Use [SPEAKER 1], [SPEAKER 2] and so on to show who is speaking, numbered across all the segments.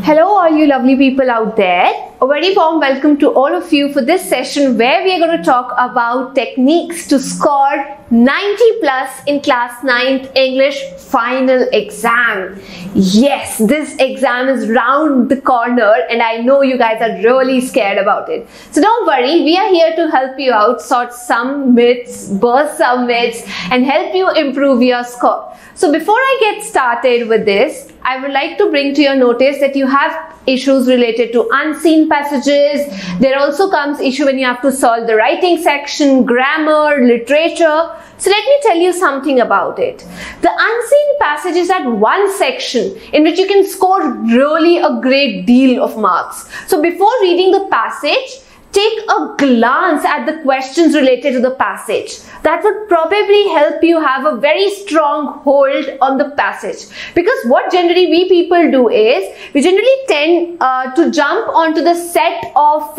[SPEAKER 1] Hello all you lovely people out there. A very warm welcome to all of you for this session where we are going to talk about techniques to score 90 plus in class 9th English final exam. Yes, this exam is round the corner and I know you guys are really scared about it. So don't worry, we are here to help you out, sort some myths, burst some myths and help you improve your score. So before I get started with this, I would like to bring to your notice that you have issues related to unseen passages. There also comes issue when you have to solve the writing section, grammar, literature. So let me tell you something about it. The unseen passage is that one section in which you can score really a great deal of marks. So before reading the passage, take a glance at the questions related to the passage. That would probably help you have a very strong hold on the passage. Because what generally we people do is, we generally tend to jump onto the set of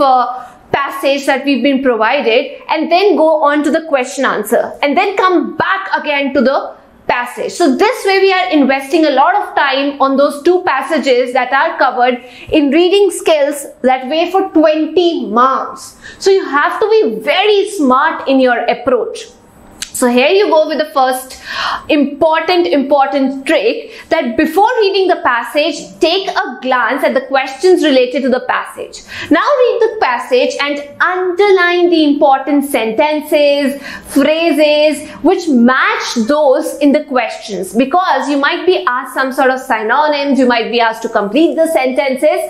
[SPEAKER 1] passage that we've been provided and then go on to the question answer and then come back again to the passage. So this way we are investing a lot of time on those two passages that are covered in reading skills that weigh for 20 marks. So you have to be very smart in your approach. So here you go with the first important trick, that before reading the passage, take a glance at the questions related to the passage. Now read the passage and underline the important sentences, phrases which match those in the questions, because you might be asked some sort of synonyms, you might be asked to complete the sentences.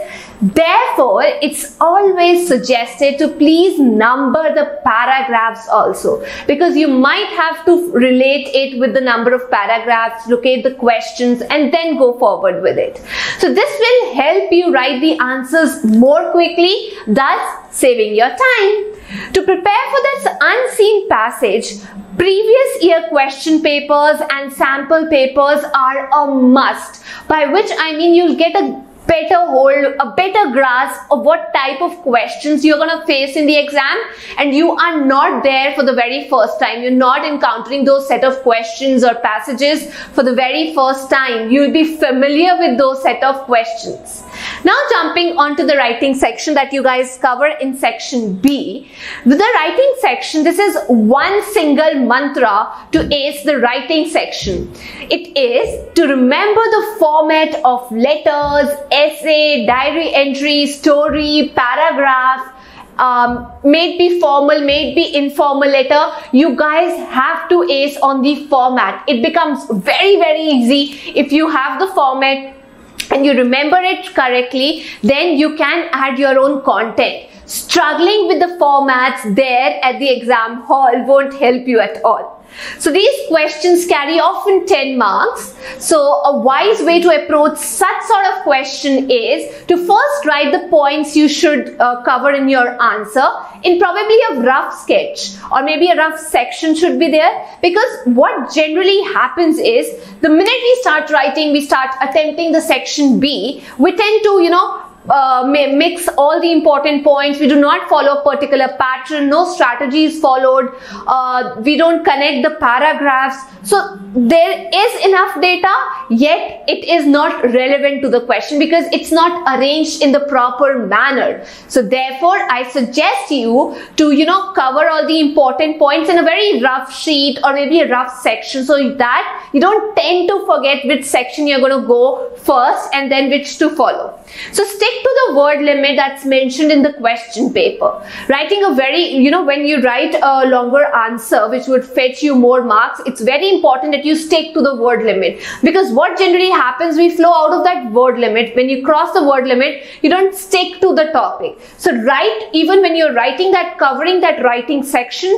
[SPEAKER 1] Therefore, it's always suggested to please number the paragraphs also, because you might have to relate it with the number of paragraphs, locate the questions and then go forward with it. So this will help you write the answers more quickly, thus saving your time. To prepare for this unseen passage, previous year question papers and sample papers are a must, by which I mean you'll get a better hold, a better grasp of what type of questions you're going to face in the exam, and you are not there for the very first time. You're not encountering those set of questions or passages for the very first time. You'll be familiar with those set of questions. Now jumping onto the writing section that you guys cover in section B. With the writing section, this is one single mantra to ace the writing section. It is to remember the format of letters, essay, diary entry, story, paragraph, may it be formal, may it be informal letter. You guys have to ace on the format. It becomes very easy if you have the format and you remember it correctly, then you can add your own content. Struggling with the formats there at the exam hall won't help you at all. So these questions carry often 10 marks. So a wise way to approach such sort of question is to first write the points you should cover in your answer in probably a rough sketch, or maybe a rough section should be there, because what generally happens is the minute we start writing, we start attempting the section B, we tend to, mix all the important points. We do not follow a particular pattern, no strategy is followed, we don't connect the paragraphs. So there is enough data, yet it is not relevant to the question because it's not arranged in the proper manner. So therefore I suggest you to cover all the important points in a very rough sheet or maybe a rough section, so that you don't tend to forget which section you're going to go first and then which to follow. So stick to the word limit that's mentioned in the question paper. Writing a very, when you write a longer answer which would fetch you more marks, it's very important that you stick to the word limit, because what generally happens, we flow out of that word limit. When you cross the word limit, you don't stick to the topic. So write, even when you're writing that, covering that writing section,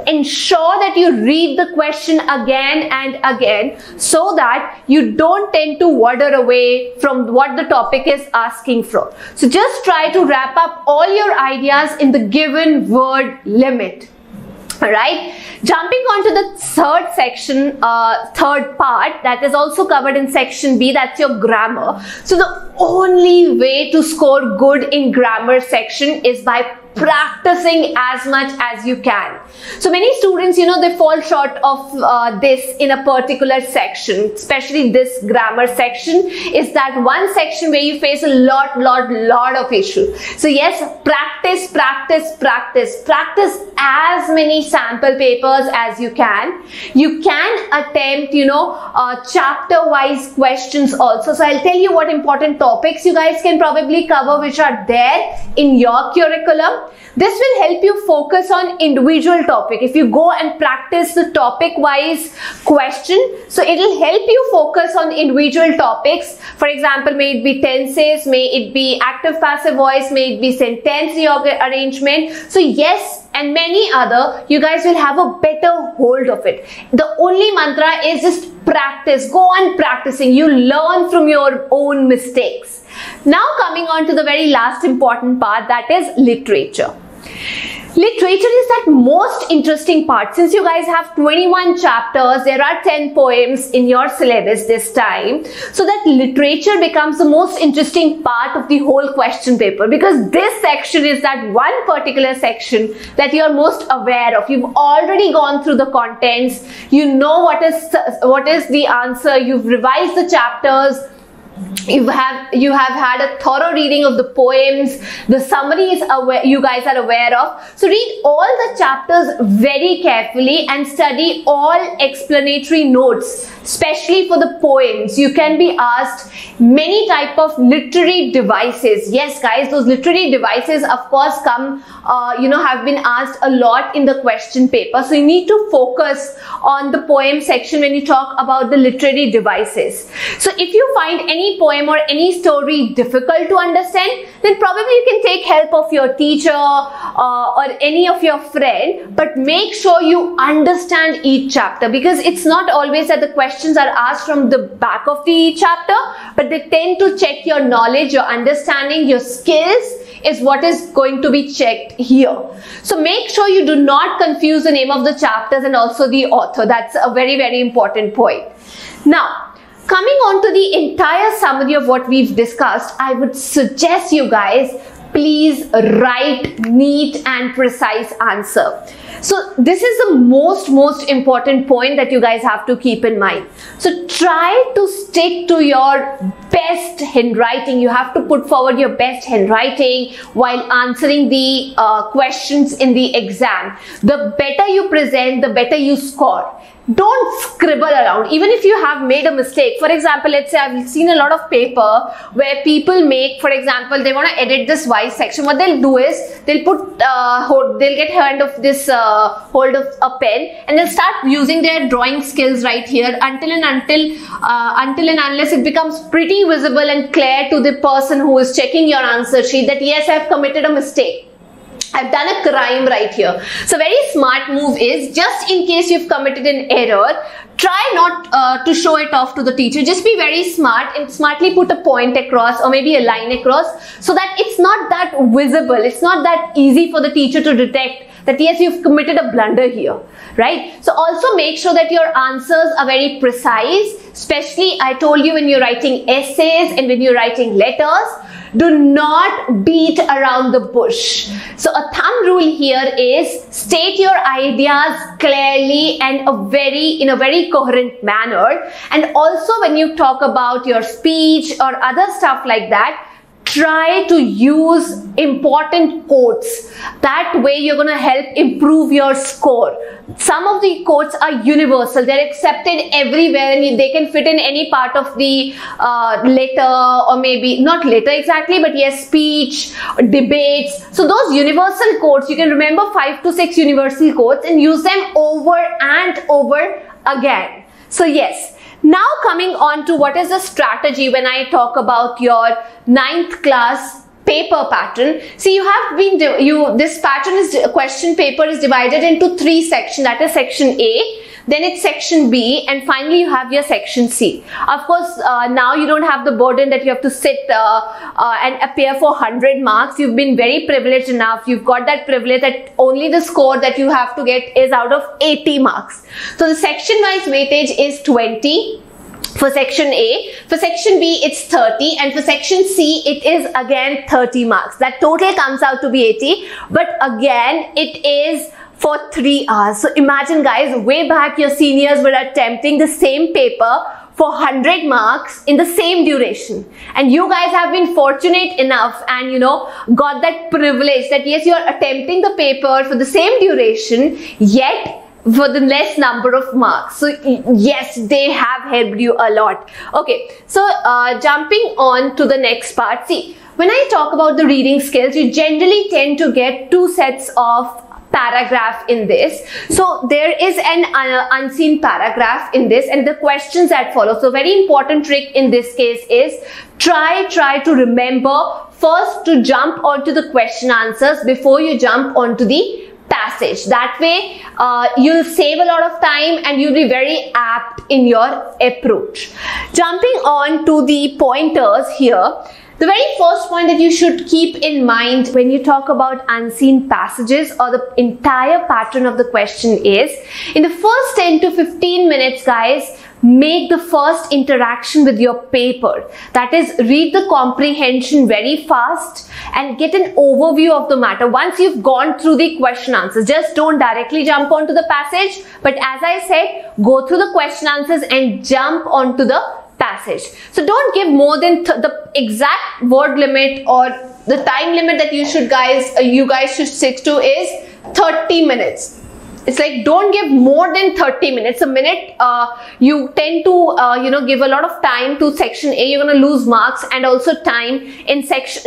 [SPEAKER 1] ensure that you read the question again and again, so that you don't tend to wander away from what the topic is asking for. So just try to wrap up all your ideas in the given word limit. Alright, jumping on to the third section, third part that is also covered in section B, that's your grammar. So the only way to score good in grammar section is by practicing as much as you can. So many students, you know, they fall short of this in a particular section, especially this grammar section is that one section where you face a lot of issues. So yes, practice as many sample papers as you can. You can attempt, you know, chapter wise questions also. So I'll tell you what important topics you guys can probably cover which are there in your curriculum. This will help you focus on individual topic. If you go and practice the topic wise question, so it will help you focus on individual topics. For example, may it be tenses, may it be active passive voice, may it be sentence arrangement. So yes, and many other, you guys will have a better hold of it. The only mantra is just practice. Go on practicing. You learn from your own mistakes. Now coming on to the very last important part, that is literature. Literature is that most interesting part. Since you guys have 21 chapters, there are 10 poems in your syllabus this time. So that literature becomes the most interesting part of the whole question paper, because this section is that one particular section that you are most aware of. You've already gone through the contents. You know what is the answer. You've revised the chapters. You have had a thorough reading of the poems, the summaries you guys are aware of. So read all the chapters very carefully and study all explanatory notes, especially for the poems. You can be asked many type of literary devices. Yes guys, those literary devices of course come, have been asked a lot in the question paper. So you need to focus on the poem section when you talk about the literary devices. So if you find any poem or any story difficult to understand, then probably you can take help of your teacher or any of your friend, but make sure you understand each chapter, because it's not always that the questions are asked from the back of the chapter, but they tend to check your knowledge, your understanding, your skills is what is going to be checked here. So make sure you do not confuse the name of the chapters and also the author. That's a very important point. Now, coming on to the entire summary of what we've discussed, I would suggest you guys please write neat and precise answer. So this is the most important point that you guys have to keep in mind. So try to stick to your best handwriting. You have to put forward your best handwriting while answering the questions in the exam. The better you present, the better you score. Don't scribble around. Even if you have made a mistake, for example, let's say I've seen a lot of paper where people make, for example, they want to edit this Y section. What they'll do is they'll put they'll get hold of a pen and they'll start using their drawing skills right here until and unless it becomes pretty visible and clear to the person who is checking your answer sheet that yes, I've committed a mistake. I've done a crime right here. So very smart move is, just in case you've committed an error, try not to show it off to the teacher. Just be very smart and smartly put a point across or maybe a line across so that it's not that visible. It's not that easy for the teacher to detect that yes, you've committed a blunder here, right? So also make sure that your answers are very precise, especially I told you when you're writing essays and when you're writing letters. Do not beat around the bush. So a thumb rule here is state your ideas clearly and in a very coherent manner. And also when you talk about your speech or other stuff like that, try to use important quotes. That way you're going to help improve your score. Some of the quotes are universal. They're accepted everywhere and they can fit in any part of the letter, or maybe not letter exactly, but yes, speech, debates. So those universal quotes, you can remember 5 to 6 universal quotes and use them over and over again. So yes. Now coming on to what is the strategy when I talk about your 9th class paper pattern. See, this question paper is divided into 3 sections. That is section A, then it's section B, and finally you have your section C. Of course, now you don't have the burden that you have to sit and appear for 100 marks. You've been very privileged enough. You've got that privilege that only the score that you have to get is out of 80 marks. So the section wise weightage is 20. for section A. For section B, it's 30, and for section C, it is again 30 marks. That total comes out to be 80, but again, it is for 3 hours. So imagine, guys, way back your seniors were attempting the same paper for 100 marks in the same duration, and you guys have been fortunate enough and got that privilege that yes, you are attempting the paper for the same duration, yet for the less number of marks. So yes, they have helped you a lot. Okay, so jumping on to the next part. See, when I talk about the reading skills, you generally tend to get 2 sets of paragraph in this. So there is an unseen paragraph in this, and the questions that follow. So very important trick in this case is try to remember first to jump onto the question answers before you jump onto the passage. That way you'll save a lot of time and you'll be very apt in your approach. Jumping on to the pointers here. The very first point that you should keep in mind when you talk about unseen passages or the entire pattern of the question is, in the first 10 to 15 minutes, guys, make the first interaction with your paper. That is, read the comprehension very fast and get an overview of the matter. Once you've gone through the question answers, just don't directly jump onto the passage, but as I said, go through the question answers and jump onto the passage. So don't give more than the exact word limit, or the time limit that you guys should stick to is 30 minutes. It's like, don't give more than 30 minutes. A minute, you tend to, give a lot of time to section A. You're going to lose marks and also time in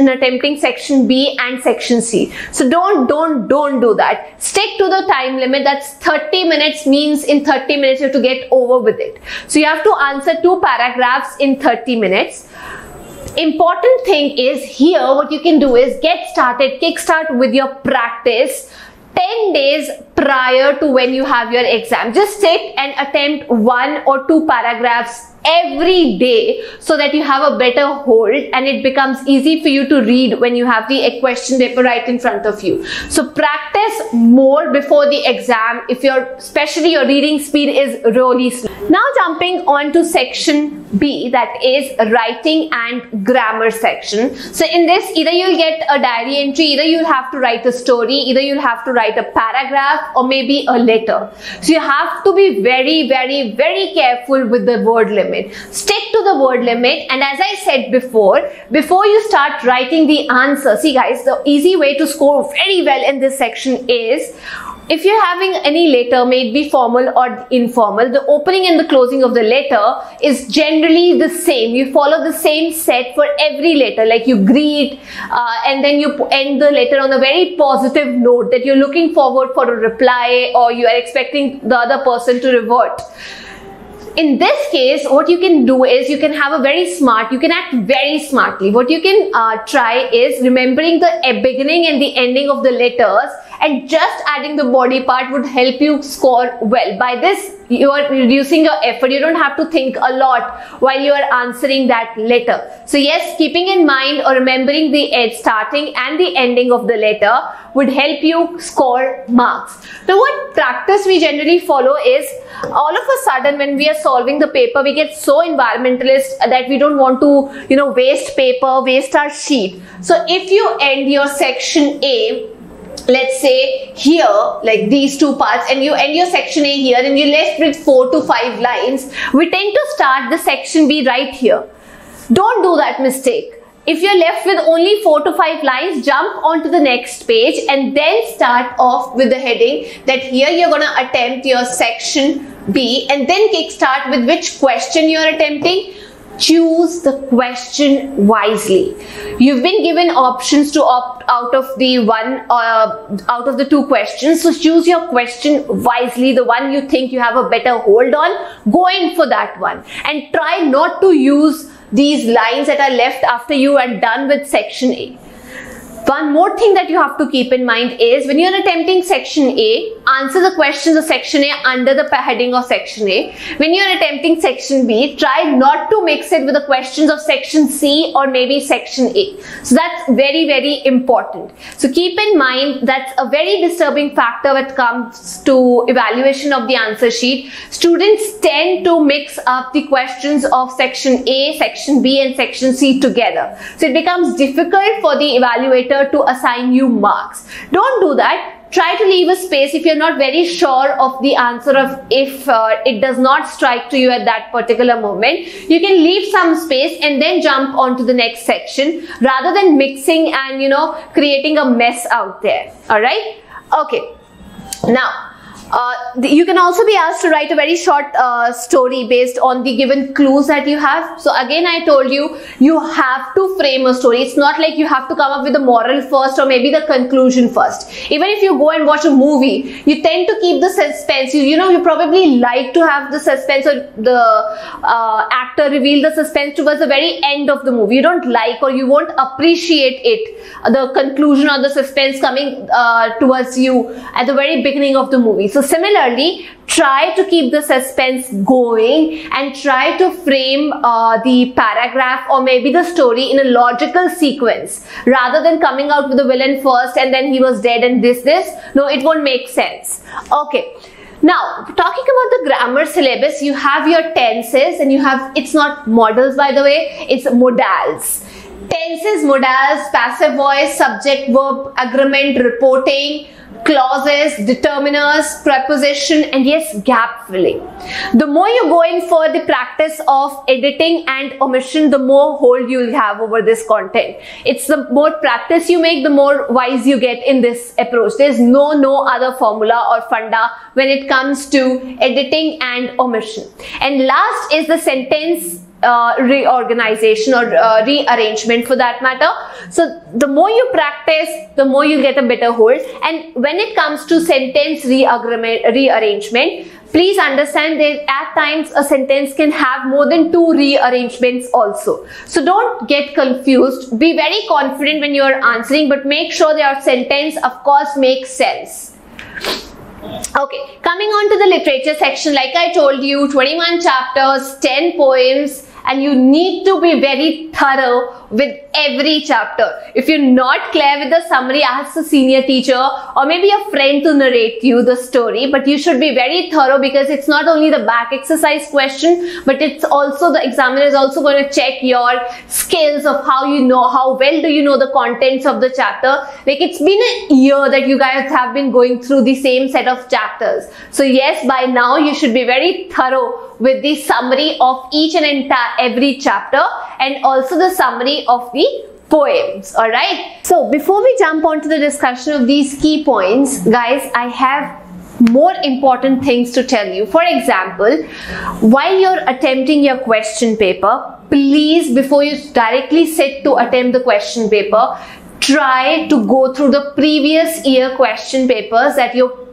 [SPEAKER 1] attempting section B and section C. So don't do that. Stick to the time limit. That's 30 minutes means in 30 minutes you have to get over with it. So you have to answer 2 paragraphs in 30 minutes. Important thing is here, what you can do is get started, kickstart with your practice 10 days prior to when you have your exam. Just sit and attempt 1 or 2 paragraphs every day so that you have a better hold and it becomes easy for you to read when you have the question paper right in front of you. So practice more before the exam if especially your reading speed is really slow. Now jumping on to section B, that is writing and grammar section. So in this, either you'll get a diary entry, either you'll have to write a story, either you'll have to write a paragraph, or maybe a letter. So you have to be very, very, very careful with the word limit. Stick to the word limit, and as I said before you start writing the answer, see guys, the easy way to score very well in this section is, if you're having any letter, may it be formal or informal, the opening and the closing of the letter is generally the same. You follow the same set for every letter, like you greet and then you end the letter on a very positive note that you're looking forward for a reply or you are expecting the other person to revert. In this case, what you can do is you can have you can act very smartly. What you can try is remembering the beginning and the ending of the letters, and just adding the body part would help you score well. By this, you are reducing your effort. You don't have to think a lot while you are answering that letter. So yes, keeping in mind or remembering the starting and the ending of the letter would help you score marks. Now what practice we generally follow is, all of a sudden when we are solving the paper, we get so environmentalist that we don't want to, waste paper, waste our sheet. So if you end your section A, let's say here, like these 2 parts, and you end your section A here and you're left with 4 to 5 lines, we tend to start the section B right here. Don't do that mistake. If you're left with only 4 to 5 lines, jump onto the next page and then start off with the heading that here you're going to attempt your section B, and then kickstart with which question you're attempting. Choose the question wisely. You've been given options to opt out of the out of the 2 questions. So choose your question wisely, the one you think you have a better hold on. Go in for that one and try not to use these lines that are left after you are done with section A. One more thing that you have to keep in mind is when you're attempting section A, answer the questions of section A under the heading of section A. When you're attempting section B, try not to mix it with the questions of section C or maybe section A. So that's very, very important. So keep in mind that's a very disturbing factor when it comes to evaluation of the answer sheet. Students tend to mix up the questions of section A, section B and section C together. So it becomes difficult for the evaluator to assign you marks. Don't do that. Try to leave a space if you're not very sure of the answer of if it does not strike to you at that particular moment. You can leave some space and then jump on to the next section rather than mixing and creating a mess out there. Alright? Okay. Now, you can also be asked to write a very short story based on the given clues that you have. So again, I told you, you have to frame a story. It's not like you have to come up with the moral first or maybe the conclusion first. Even if you go and watch a movie, you tend to keep the suspense. You probably like to have the suspense or the actor reveal the suspense towards the very end of the movie. You don't like or you won't appreciate it, the conclusion or the suspense coming towards you at the very beginning of the movie. So similarly, try to keep the suspense going and try to frame the paragraph or maybe the story in a logical sequence rather than coming out with the villain first and then he was dead and this. No, it won't make sense. Okay. Now, talking about the grammar syllabus, you have your tenses and you have, it's not modals by the way, it's modals. Tenses, modals, passive voice, subject, verb, agreement, reporting, clauses, determiners, preposition, and yes, gap filling. The more you go in for the practice of editing and omission, the more hold you'll have over this content. It's the more practice you make, the more wise you get in this approach. There's no other formula or funda when it comes to editing and omission. And last is the sentence reorganization or rearrangement for that matter. So the more you practice, the more you get a better hold. And when it comes to sentence rearrangement, please understand that at times a sentence can have more than 2 rearrangements also. So don't get confused. Be very confident when you are answering, but make sure your sentence of course makes sense. Okay, coming on to the literature section, like I told you, 21 chapters, 10 poems, and you need to be very thorough with every chapter. If you're not clear with the summary, ask a senior teacher or maybe a friend to narrate you the story, but you should be very thorough because it's not only the back exercise question, but it's also the examiner is also going to check your skills of how well do you know the contents of the chapter. Like it's been a year that you guys have been going through the same set of chapters. So yes, by now you should be very thorough with the summary of each and every chapter and also the summary of the poems. Alright, so before we jump on to the discussion of these key points, guys, I have more important things to tell you. For example, while you're attempting your question paper, please, before you directly sit to attempt the question paper, try to go through the previous year question papers that your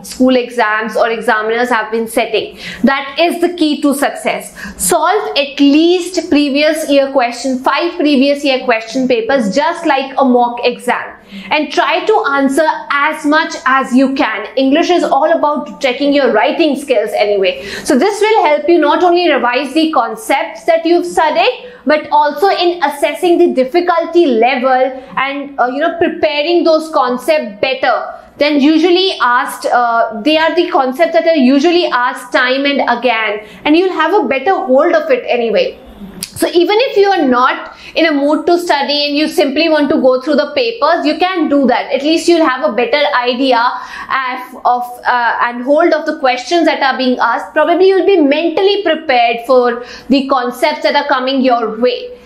[SPEAKER 1] school exams or examiners have been setting. That is the key to success. Solve at least previous year question, 5 previous year question papers just like a mock exam, and try to answer as much as you can. English is all about checking your writing skills anyway. So this will help you not only revise the concepts that you've studied, but also in assessing the difficulty level and preparing those concepts better than usually asked. They are the concepts that are usually asked time and again, and you'll have a better hold of it anyway. So even if you are not in a mood to study and you simply want to go through the papers, you can do that. At least you'll have a better idea and hold of the questions that are being asked. Probably you'll be mentally prepared for the concepts that are coming your way.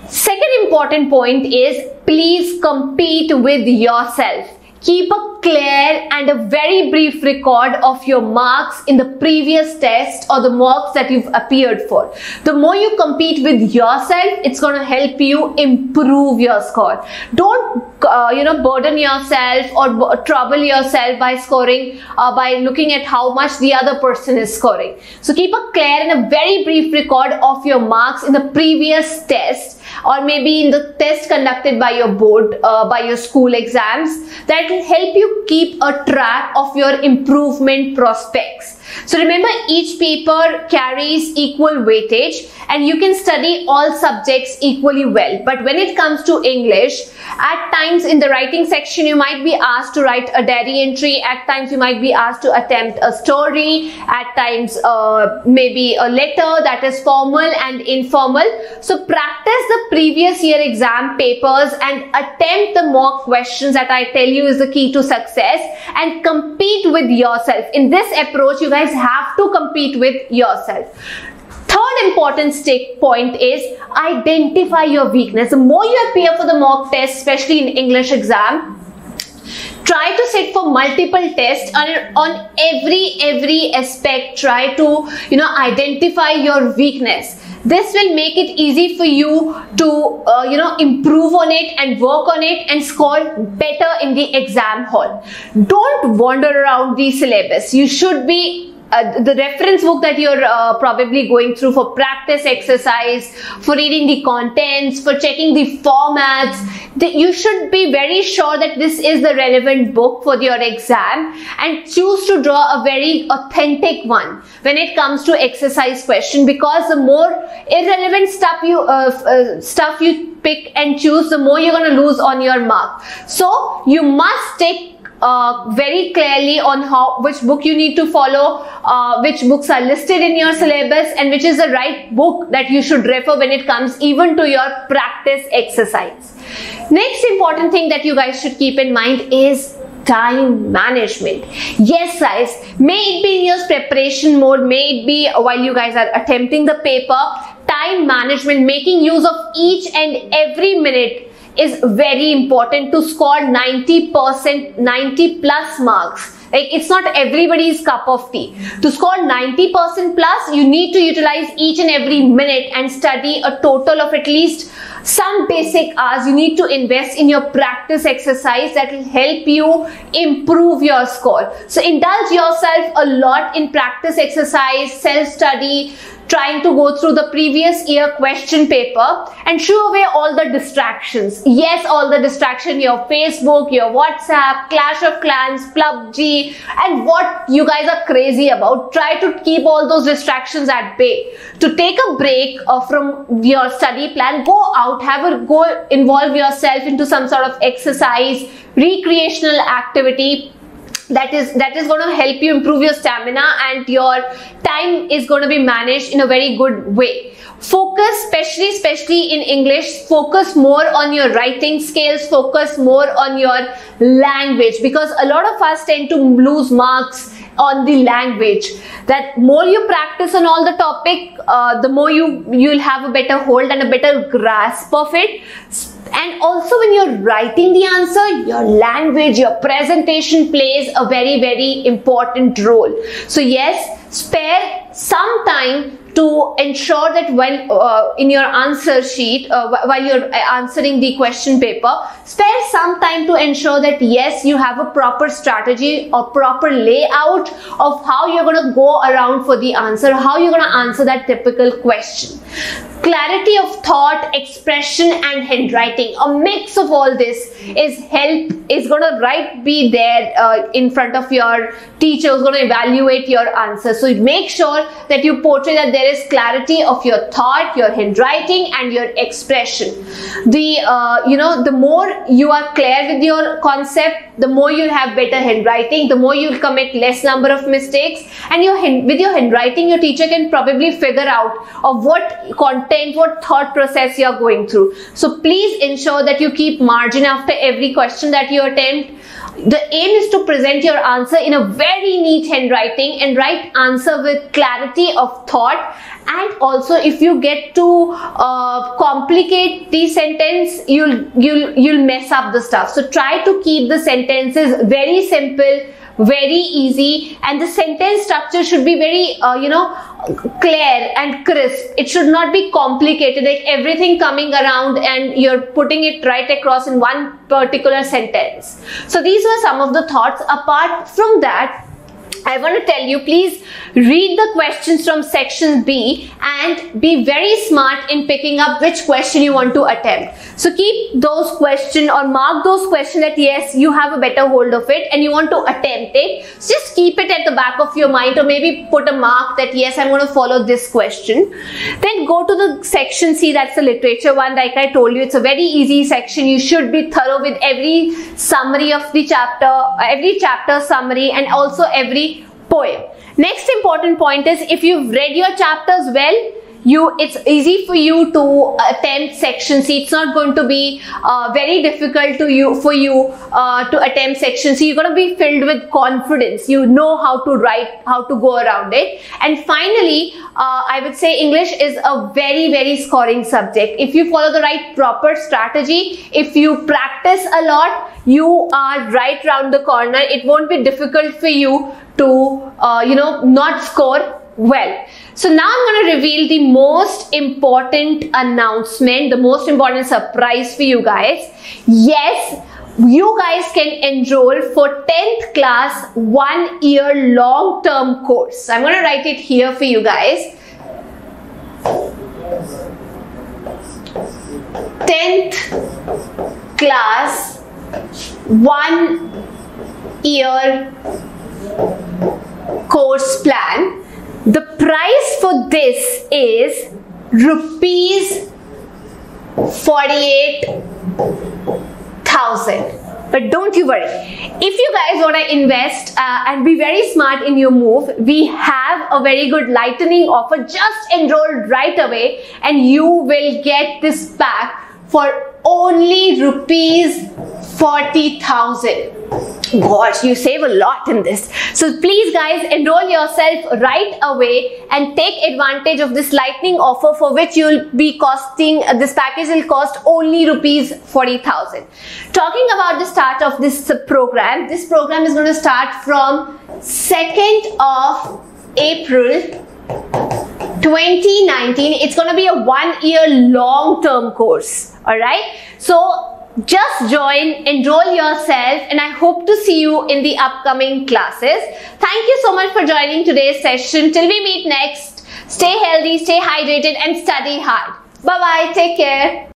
[SPEAKER 1] Second important point is please compete with yourself. Keep a clear and a very brief record of your marks in the previous test or the mocks that you've appeared for. The more you compete with yourself, it's going to help you improve your score. Don't burden yourself or trouble yourself by scoring by looking at how much the other person is scoring. So keep a clear and a very brief record of your marks in the previous test or maybe in the test conducted by your board, by your school exams, that will help you keep a track of your improvement prospects. So remember, each paper carries equal weightage and you can study all subjects equally well. But when it comes to English, at times in the writing section you might be asked to write a diary entry, at times you might be asked to attempt a story, at times maybe a letter that is formal and informal. So practice the previous year exam papers and attempt the mock questions that I tell you is the key to success, and compete with yourself. In this approach, you guys have to compete with yourself. Third important point is identify your weakness. The more you appear for the mock test, especially in English exam, try to sit for multiple tests on every aspect. Try to identify your weakness. This will make it easy for you to improve on it and work on it and score better in the exam hall. Don't wander around the syllabus. You should be the reference book that you're probably going through for practice exercise, for reading the contents, for checking the formats. You should be very sure that this is the relevant book for your exam, and choose to draw a very authentic one when it comes to exercise question, because the more irrelevant stuff you pick and choose, the more you're going to lose on your mark. So you must take very clearly on which book you need to follow, which books are listed in your syllabus, and which is the right book that you should refer when it comes even to your practice exercise. Next important thing that you guys should keep in mind is time management. Yes guys, may it be in your preparation mode, may it be while you guys are attempting the paper, time management, making use of each and every minute is very important to score 90%, 90 plus marks. Like, it's not everybody's cup of tea. To score 90% plus, you need to utilize each and every minute and study a total of at least some basic hours. You need to invest in your practice exercise that will help you improve your score. So indulge yourself a lot in practice exercise, self-study, trying to go through the previous year question paper, and shoo away all the distractions. Yes, all the distraction, your Facebook, your WhatsApp, Clash of Clans, PUBG, and what you guys are crazy about. Try to keep all those distractions at bay. To take a break from your study plan, go out, go involve yourself into some sort of exercise, recreational activity. That is going to help you improve your stamina, and your time is going to be managed in a very good way. Focus, especially in English, focus more on your writing skills, focus more on your language, because a lot of us tend to lose marks on the language. That more you practice on all the topic, the more you'll have a better hold and a better grasp of it. And also when you're writing the answer, your language, your presentation plays a very important role. So yes, spare some time to ensure that when in your answer sheet, while you're answering the question paper, spare some time to ensure that yes, you have a proper strategy or proper layout of how you're going to go around for the answer, how you're going to answer that typical question. Clarity of thought, expression and handwriting, a mix of all this is going to be there in front of your teacher who's going to evaluate your answer. So make sure that you portray that there is clarity of your thought, your handwriting and your expression. The more you are clear with your concept, the more you'll have better handwriting, the more you'll commit less number of mistakes, and with your handwriting, your teacher can probably figure out of what content, what thought process you're going through. So please ensure that you keep margin after every question that you attempt. The aim is to present your answer in a very neat handwriting and write answer with clarity of thought. And also, if you get to complicate the sentence, you'll mess up the stuff. So try to keep the sentences very simple, very easy, and the sentence structure should be very clear and crisp. It should not be complicated, like everything coming around and you're putting it right across in one particular sentence. So these were some of the thoughts. Apart from that, I want to tell you, please read the questions from section B and and be very smart in picking up which question you want to attempt. So keep those questions or mark those questions that yes, you have a better hold of it and you want to attempt it. So just keep it at the back of your mind, or maybe put a mark that yes, I'm going to follow this question. Then go to the section C, that's the literature one. Like I told you, it's a very easy section. You should be thorough with every summary of the chapter, every chapter summary, and also every poem. Next important point is, if you've read your chapters well, it's easy for you to attempt section C. It's not going to be very difficult for you to attempt section C. You're going to be filled with confidence. You know how to write, how to go around it. And finally, I would say English is a very, very scoring subject. If you follow the right proper strategy, if you practice a lot, you are right round the corner. It won't be difficult for you to, not score well. So now I'm going to reveal the most important announcement, the most important surprise for you guys. Yes, you guys can enroll for 10th class 1 year long-term course. I'm going to write it here for you guys. 10th class 1 year course plan. The price for this is rupees 48,000. But don't you worry. If you guys want to invest and be very smart in your move, we have a very good lightning offer. Just enroll right away and you will get this pack for only rupees 40,000. Gosh, you save a lot in this. So please guys, enroll yourself right away and take advantage of this lightning offer, for which you will be costing, this package will cost only rupees 40,000. Talking about the start of this program is going to start from 2nd of April 2019. It's going to be a 1 year long-term course. All right. So just join, enroll yourself, and I hope to see you in the upcoming classes. Thank you so much for joining today's session. Till we meet next, stay healthy, stay hydrated, and study hard. Bye-bye. Take care.